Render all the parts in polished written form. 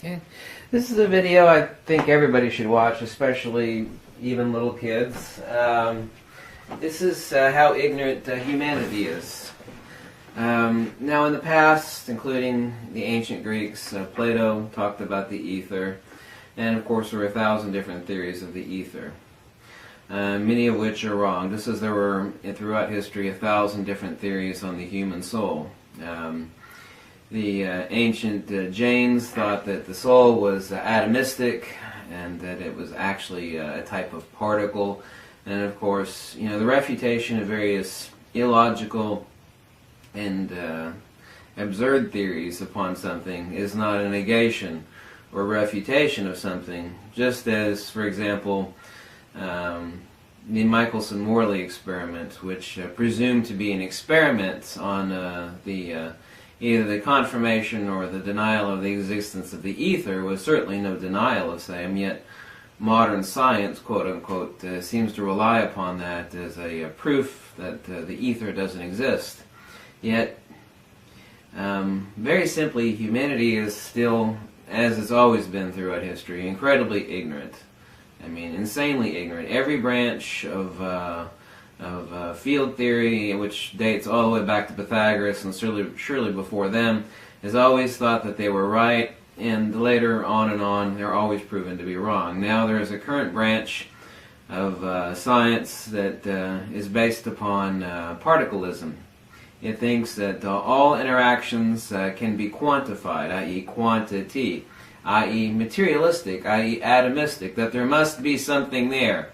Okay. This is a video I think everybody should watch, especially even little kids. This is how ignorant humanity is. Now in the past, including the ancient Greeks, Plato talked about the ether, and of course there were 1,000 different theories of the ether, many of which are wrong, just as there were throughout history 1,000 different theories on the human soul. The ancient Jains thought that the soul was atomistic and that it was actually a type of particle. And of course, you know, the refutation of various illogical and absurd theories upon something is not a negation or refutation of something, just as, for example, the Michelson-Morley experiment, which presumed to be an experiment on either the confirmation or the denial of the existence of the ether, was certainly no denial of same, yet modern science, quote-unquote, seems to rely upon that as a proof that the ether doesn't exist. Yet, very simply, humanity is still, as it's always been throughout history, incredibly ignorant. I mean, insanely ignorant. Every branch of field theory, which dates all the way back to Pythagoras and surely before them, has always thought that they were right, and later on, they're always proven to be wrong. Now there is a current branch of science that is based upon particlism. It thinks that all interactions can be quantified, i.e. quantity, i.e. materialistic, i.e. atomistic, that there must be something there.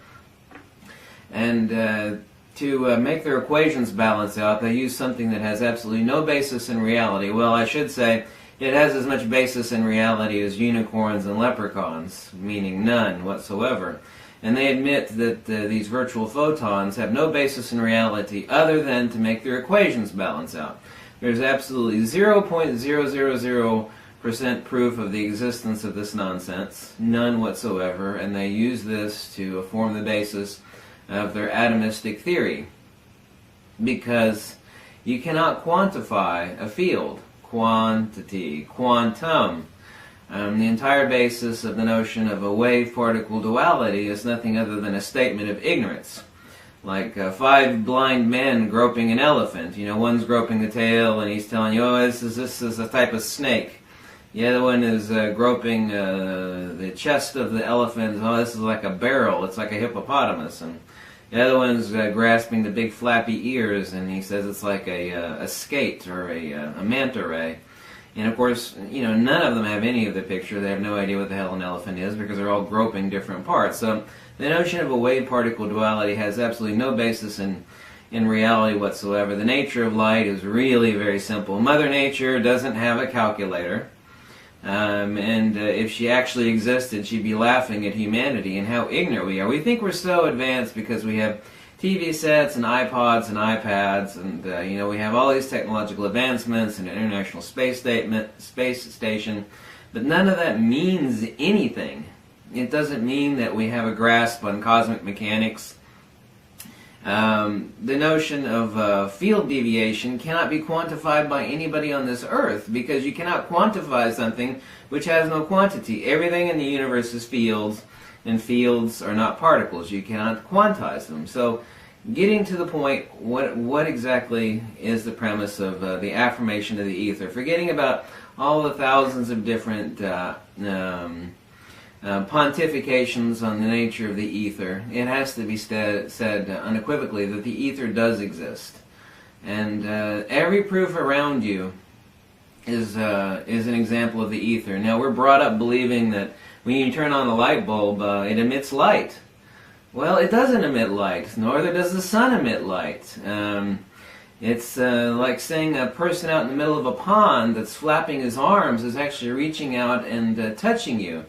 And to make their equations balance out, they use something that has absolutely no basis in reality. Well, I should say, it has as much basis in reality as unicorns and leprechauns, meaning none whatsoever. And they admit that these virtual photons have no basis in reality other than to make their equations balance out. There's absolutely 0.000% proof of the existence of this nonsense, none whatsoever, and they use this to form the basis of their atomistic theory, because you cannot quantify a field, quantity, quantum. The entire basis of the notion of a wave-particle duality is nothing other than a statement of ignorance. Like 5 blind men groping an elephant. You know, one's groping the tail and he's telling you, oh, this is a type of snake. The other one is groping the chest of the elephant. Oh, this is like a barrel. It's like a hippopotamus. And the other one's grasping the big flappy ears, and he says it's like a skate or a manta ray. And of course, you know, none of them have any of the picture. They have no idea what the hell an elephant is because they're all groping different parts. So the notion of a wave-particle duality has absolutely no basis in reality whatsoever. The nature of light is really very simple. Mother Nature doesn't have a calculator. And if she actually existed, she'd be laughing at humanity and how ignorant we are. We think we're so advanced because we have TV sets and iPods and iPads, and you know, we have all these technological advancements and an International Space Station, but none of that means anything. It doesn't mean that we have a grasp on cosmic mechanics. The notion of field deviation cannot be quantified by anybody on this earth, because you cannot quantify something which has no quantity. Everything in the universe is fields, and fields are not particles. You cannot quantize them. So, getting to the point, what exactly is the premise of the affirmation of the ether? Forgetting about all the thousands of different pontifications on the nature of the ether, it has to be said unequivocally that the ether does exist. And every proof around you is an example of the ether. Now, we're brought up believing that when you turn on a light bulb, it emits light. Well, it doesn't emit light, nor does the sun emit light. It's like saying a person out in the middle of a pond that's flapping his arms is actually reaching out and touching you.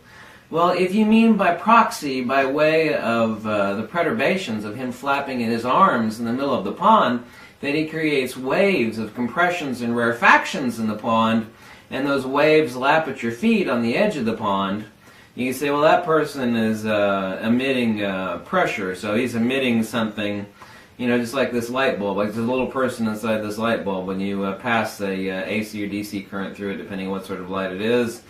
Well, if you mean by proxy, by way of the perturbations of him flapping in his arms in the middle of the pond, that he creates waves of compressions and rarefactions in the pond, and those waves lap at your feet on the edge of the pond, you can say, well, that person is emitting pressure, so he's emitting something, you know, just like this light bulb, like there's a little person inside this light bulb. When you pass a AC or DC current through it, depending on what sort of light it is,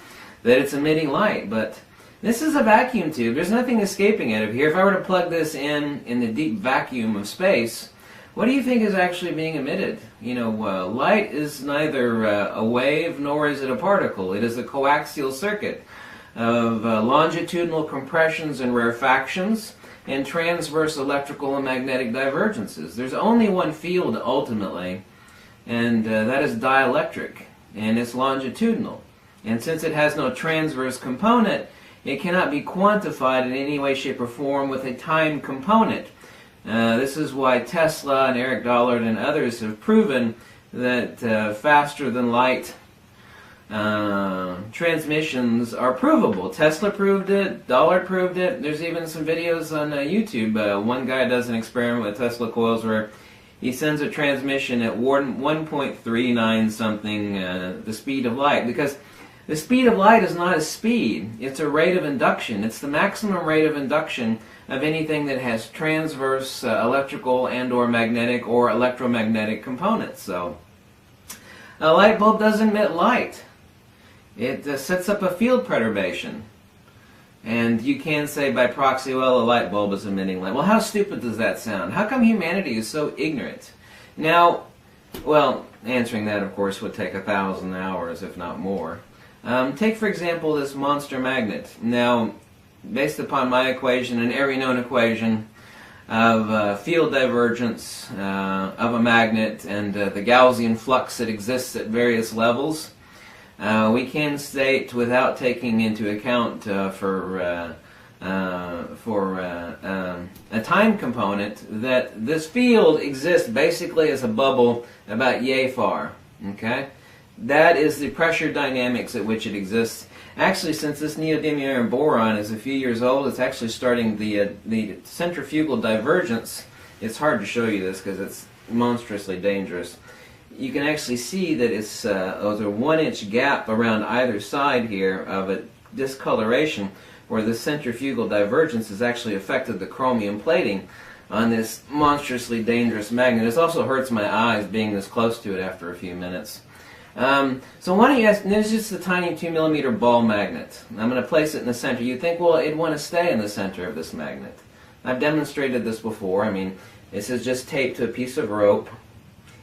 that it's emitting light. But this is a vacuum tube. There's nothing escaping out of here. If I were to plug this in the deep vacuum of space, what do you think is actually being emitted? You know, light is neither a wave nor is it a particle. It is a coaxial circuit of longitudinal compressions and rarefactions and transverse electrical and magnetic divergences. There's only one field ultimately, and that is dielectric, and it's longitudinal. And since it has no transverse component, it cannot be quantified in any way, shape, or form with a time component. This is why Tesla and Eric Dollard and others have proven that faster than light transmissions are provable. Tesla proved it, Dollard proved it. There's even some videos on YouTube. One guy does an experiment with Tesla coils where he sends a transmission at 1.39 something the speed of light, because the speed of light is not a speed, it's a rate of induction. It's the maximum rate of induction of anything that has transverse electrical and or magnetic or electromagnetic components. So a light bulb doesn't emit light. It sets up a field perturbation. And you can say by proxy, well, a light bulb is emitting light. Well, how stupid does that sound? How come humanity is so ignorant? Now, well, answering that, of course, would take 1,000 hours, if not more. Take, for example, this monster magnet. Now, based upon my equation and every known equation of field divergence of a magnet and the Gaussian flux that exists at various levels, we can state, without taking into account for a time component, that this field exists basically as a bubble about yay far. Okay? That is the pressure dynamics at which it exists. Actually, since this neodymium boron is a few years old, it's actually starting the centrifugal divergence. It's hard to show you this because it's monstrously dangerous. You can actually see that it's there's a 1-inch gap around either side here of a discoloration where the centrifugal divergence has actually affected the chromium plating on this monstrously dangerous magnet. It also hurts my eyes being this close to it after a few minutes. So why don't you ask, there's just a tiny 2-millimeter ball magnet. I'm going to place it in the center. You'd think, well, it'd want to stay in the center of this magnet. I've demonstrated this before. I mean, this is just taped to a piece of rope.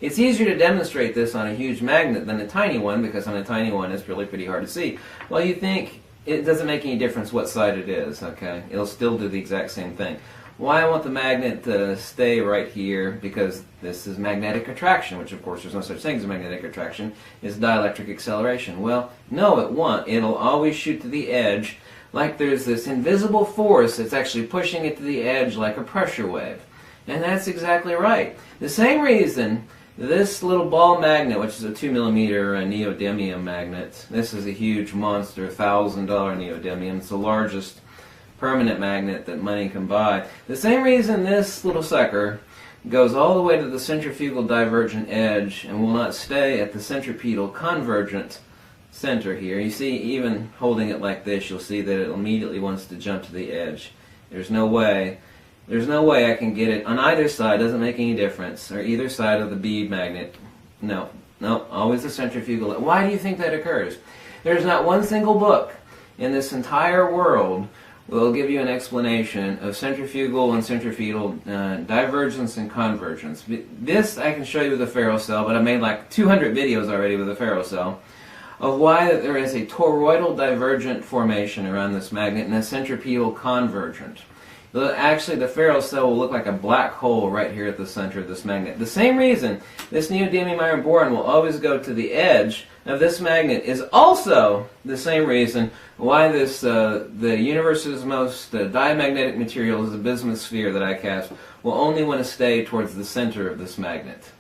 It's easier to demonstrate this on a huge magnet than a tiny one, because on a tiny one it's really pretty hard to see. Well, you think it doesn't make any difference what side it is, okay? It'll still do the exact same thing. Why I want the magnet to stay right here, because this is magnetic attraction, which of course there's no such thing as magnetic attraction, is dielectric acceleration. Well, no, it won't. It'll always shoot to the edge like there's this invisible force that's actually pushing it to the edge like a pressure wave. And that's exactly right. The same reason this little ball magnet, which is a 2-millimeter neodymium magnet, this is a huge monster, $1,000 neodymium. It's the largest permanent magnet that money can buy. The same reason this little sucker goes all the way to the centrifugal divergent edge and will not stay at the centripetal convergent center here. You see, even holding it like this, you'll see that it immediately wants to jump to the edge. There's no way I can get it on either side. Doesn't make any difference, or either side of the bead magnet. No, always the centrifugal. Why do you think that occurs? There's not one single book in this entire world will give you an explanation of centrifugal and centripetal divergence and convergence. This I can show you with a ferrocell, but I made like 200 videos already with a ferrocell of why there is a toroidal divergent formation around this magnet and a centripetal convergent. Actually, the ferrocell will look like a black hole right here at the center of this magnet. The same reason this neodymium iron boron will always go to the edge of this magnet is also the same reason why this the universe's most diamagnetic material is the bismuth sphere that I cast will only want to stay towards the center of this magnet.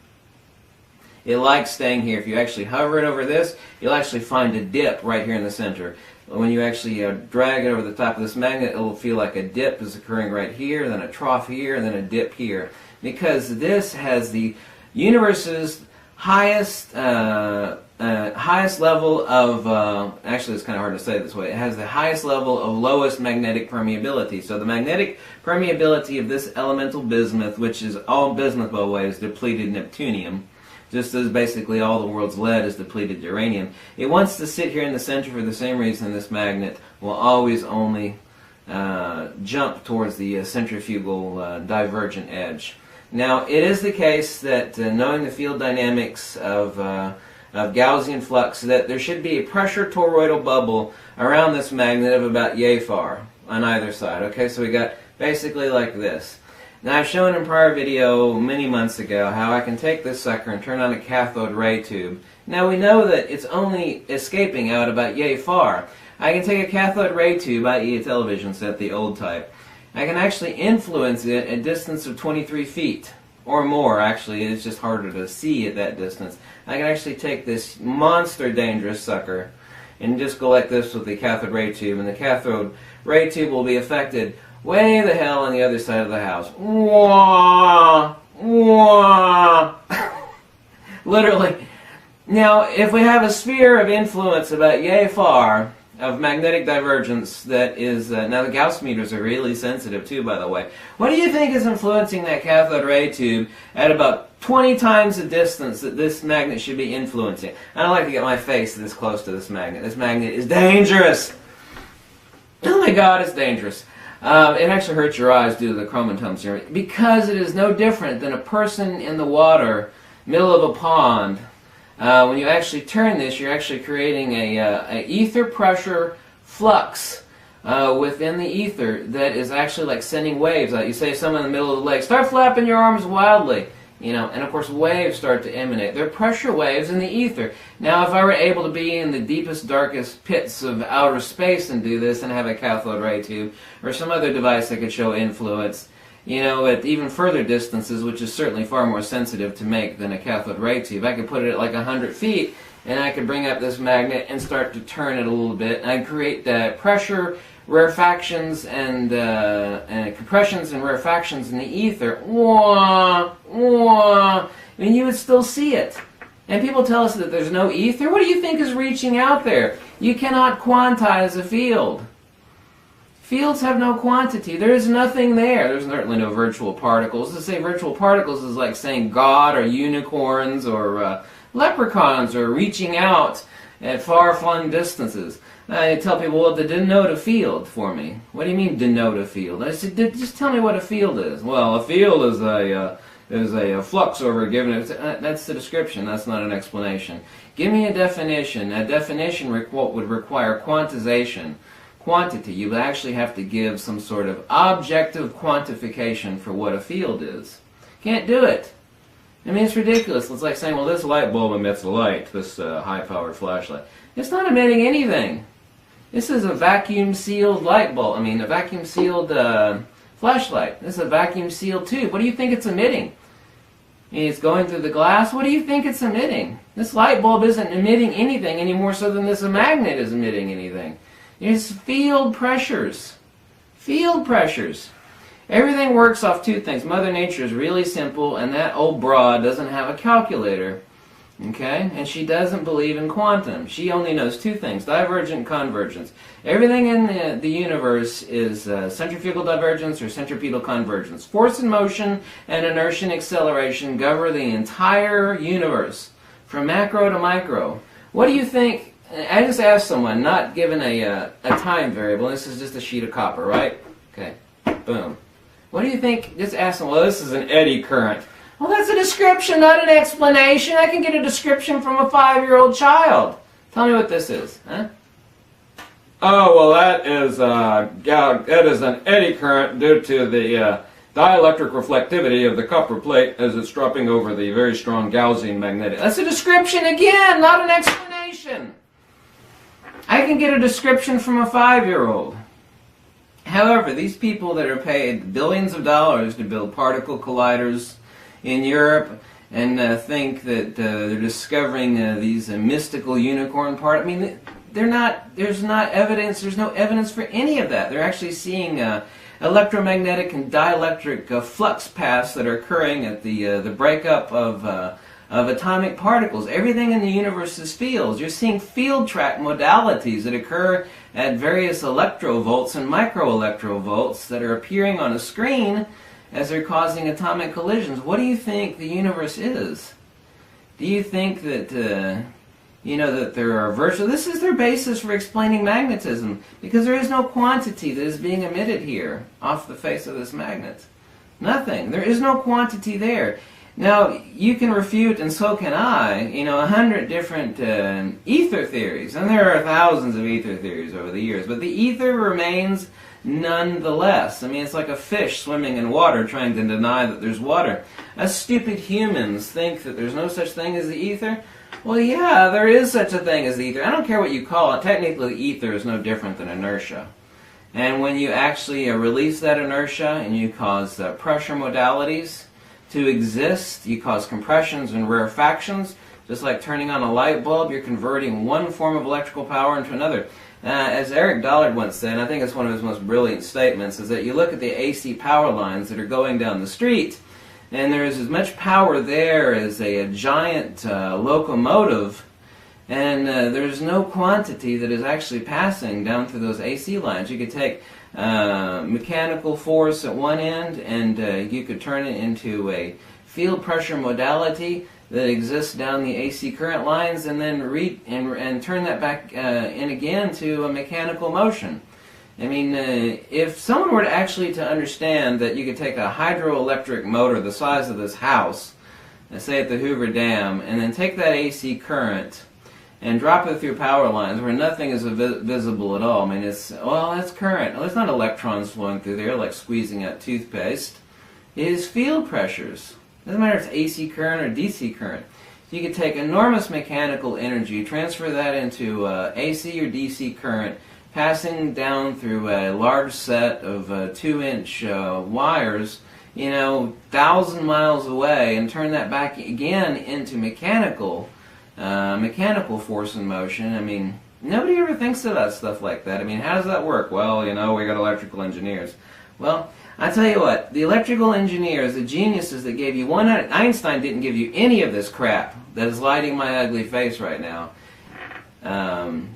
It likes staying here. If you actually hover it over this, you'll actually find a dip right here in the center. When you actually drag it over the top of this magnet, it will feel like a dip is occurring right here, then a trough here, and then a dip here. Because this has the universe's highest level of, actually it's kind of hard to say this way, it has the highest level of lowest magnetic permeability. So the magnetic permeability of this elemental bismuth, which is all bismuth by the way, is depleted neptunium. just as basically all the world's lead is depleted uranium. It wants to sit here in the center for the same reason this magnet will always only jump towards the centrifugal divergent edge. Now, it is the case that knowing the field dynamics of Gaussian flux, that there should be a pressure toroidal bubble around this magnet of about yay far on either side. Okay, so we got basically like this. Now, I've shown in a prior video many months ago how I can take this sucker and turn on a cathode ray tube. Now, we know that it's only escaping out about yay far. I can take a cathode ray tube, i.e. a television set, the old type. I can actually influence it at a distance of 23 feet. Or more, actually. It's just harder to see at that distance. I can actually take this monster dangerous sucker and just go like this with the cathode ray tube, and the cathode ray tube will be affected way the hell on the other side of the house. Wah! Wah! Literally. Now, if we have a sphere of influence about yay far of magnetic divergence that is... now, the Gauss meters are really sensitive, too, by the way. What do you think is influencing that cathode ray tube at about 20 times the distance that this magnet should be influencing? I don't like to get my face this close to this magnet. This magnet is dangerous! Oh my God, it's dangerous. It actually hurts your eyes due to the chromotomes, because it is no different than a person in the water, middle of a pond. When you actually turn this, you're actually creating a ether pressure flux within the ether that is actually like sending waves out. You say to someone in the middle of the lake, start flapping your arms wildly. And of course waves start to emanate. They're pressure waves in the ether. Now, if I were able to be in the deepest, darkest pits of outer space and do this and have a cathode ray tube or some other device that could show influence, at even further distances, which is certainly far more sensitive to make than a cathode ray tube, I could put it at like 100 feet and I could bring up this magnet and start to turn it a little bit, and I'd create pressure, rarefactions, and compressions and rarefactions in the ether. Wah, wah. You would still see it. And people tell us that there's no ether. What do you think is reaching out there? You cannot quantize a field. Fields have no quantity. There is nothing there. There's certainly no virtual particles. To say virtual particles is like saying God or unicorns or leprechauns or reaching out at far-flung distances. I tell people, well, denote a field for me. What do you mean denote a field? I said, just tell me what a field is. Well, a field is a flux over a given... that's the description. That's not an explanation. Give me a definition. A definition would require quantization. Quantity. You would actually have to give some sort of objective quantification for what a field is. Can't do it. It's ridiculous. It's like saying, well, this light bulb emits light, this high-powered flashlight. It's not emitting anything. This is a vacuum-sealed light bulb. A vacuum-sealed flashlight. This is a vacuum-sealed tube. What do you think it's emitting? It's going through the glass. What do you think it's emitting? This light bulb isn't emitting anything any more so than this magnet is emitting anything. It's field pressures. Field pressures. Everything works off two things. Mother Nature is really simple, and that old broad doesn't have a calculator. Okay? And she doesn't believe in quantum. She only knows two things, divergent, convergence. Everything in the universe is centrifugal divergence or centripetal convergence. Force and motion and inertia and acceleration govern the entire universe, from macro to micro. What do you think? I just asked someone, not given a time variable. This is just a sheet of copper, right? Okay. Boom. What do you think? Just ask them, well, this is an eddy current. Well, that's a description, not an explanation. I can get a description from a 5-year-old child. Tell me what this is, huh? Oh, well, that is an eddy current due to the dielectric reflectivity of the copper plate as it's dropping over the very strong Gaussian magnetic. That's a description again, not an explanation. I can get a description from a 5-year-old. However, these people that are paid billions of dollars to build particle colliders in Europe and think that they're discovering these mystical unicorn particles, there's no evidence for any of that. They're actually seeing electromagnetic and dielectric flux paths that are occurring at the breakup of atomic particles. Everything in the universe is fields. You're seeing field track modalities that occur at various electrovolts and microelectrovolts that are appearing on a screen as they're causing atomic collisions. What do you think the universe is? Do you think that, that there are virtual... This is their basis for explaining magnetism, because there is no quantity that is being emitted here off the face of this magnet. Nothing. There is no quantity there. Now, you can refute, and so can I, 100 different ether theories. And there are thousands of ether theories over the years. But the ether remains nonetheless. I mean, it's like a fish swimming in water trying to deny that there's water. Us stupid humans think that there's no such thing as the ether. Well, yeah, there is such a thing as the ether. I don't care what you call it. Technically, ether is no different than inertia. And when you actually release that inertia and you cause pressure modalities to exist, you cause compressions and rarefactions, just like turning on a light bulb, you're converting one form of electrical power into another. As Eric Dollard once said, and I think it's one of his most brilliant statements, is that you look at the AC power lines that are going down the street, and there is as much power there as a giant locomotive, and there's no quantity that is actually passing down through those AC lines. You could take mechanical force at one end, and you could turn it into a field pressure modality that exists down the AC current lines, and then and turn that back in again to a mechanical motion. I mean, if someone were to understand that you could take a hydroelectric motor the size of this house, say at the Hoover Dam, and then take that AC current and drop it through power lines where nothing is visible at all. I mean, that's current. Well, it's not electrons flowing through there like squeezing out toothpaste. It is field pressures. Doesn't matter if it's AC current or DC current. So you could take enormous mechanical energy, transfer that into AC or DC current, passing down through a large set of 2-inch wires, 1,000 miles away, and turn that back again into mechanical force and motion. I mean, nobody ever thinks about stuff like that. I mean, how does that work? Well, we got electrical engineers. Well, I tell you what, the electrical engineers, the geniuses that gave you Einstein didn't give you any of this crap that is lighting my ugly face right now.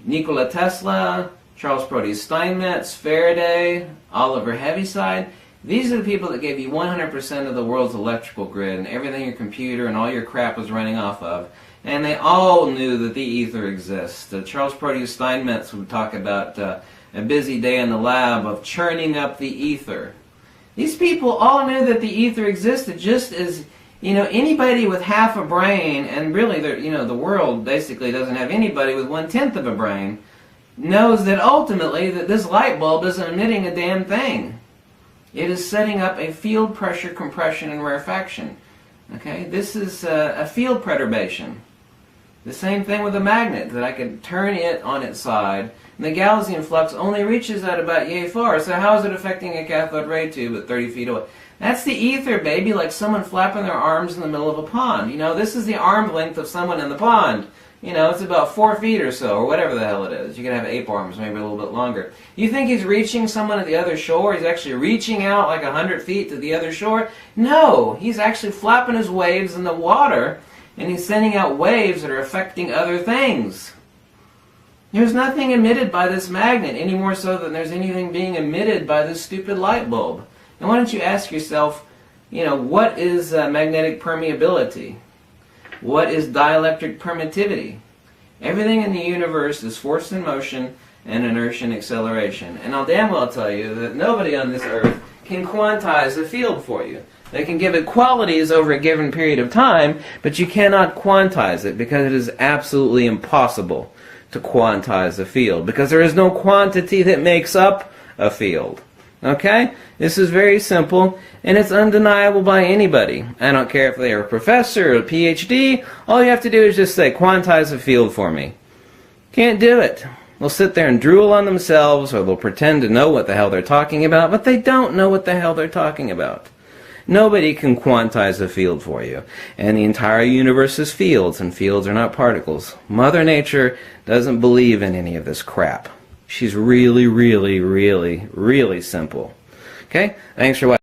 Nikola Tesla, Charles Proteus Steinmetz, Faraday, Oliver Heaviside. These are the people that gave you 100% of the world's electrical grid and everything your computer and all your crap was running off of. And they all knew that the ether exists. Charles Proteus Steinmetz would talk about a busy day in the lab of churning up the ether. These people all knew that the ether existed, just as anybody with half a brain, and really the world basically doesn't have anybody with 1/10 of a brain, knows that ultimately that this light bulb isn't emitting a damn thing. It is setting up a field pressure compression and rarefaction. Okay, this is a field perturbation. The same thing with a magnet, that I could turn it on its side, and the Gaussian flux only reaches out about yay far. So how is it affecting a cathode ray tube at 30 feet away? That's the ether, baby, like someone flapping their arms in the middle of a pond. This is the arm length of someone in the pond. It's about 4 feet or so, or whatever the hell it is. You can have ape arms, maybe a little bit longer. You think he's reaching someone at the other shore? He's actually reaching out like 100 feet to the other shore? No, he's actually flapping his waves in the water, and he's sending out waves that are affecting other things. There's nothing emitted by this magnet, any more so than there's anything being emitted by this stupid light bulb. And why don't you ask yourself, what is magnetic permeability? What is dielectric permittivity? Everything in the universe is force and motion and inertia and acceleration. And I'll damn well tell you that nobody on this earth can quantize a field for you. They can give it qualities over a given period of time, but you cannot quantize it because it is absolutely impossible to quantize a field, because there is no quantity that makes up a field. Okay? This is very simple, and it's undeniable by anybody. I don't care if they are a professor or a PhD. All you have to do is just say, quantize a field for me. Can't do it. They'll sit there and drool on themselves, or they'll pretend to know what the hell they're talking about, but they don't know what the hell they're talking about. Nobody can quantize a field for you. And the entire universe is fields, and fields are not particles. Mother Nature doesn't believe in any of this crap. She's really, really, really, really simple. Okay? Thanks for watching.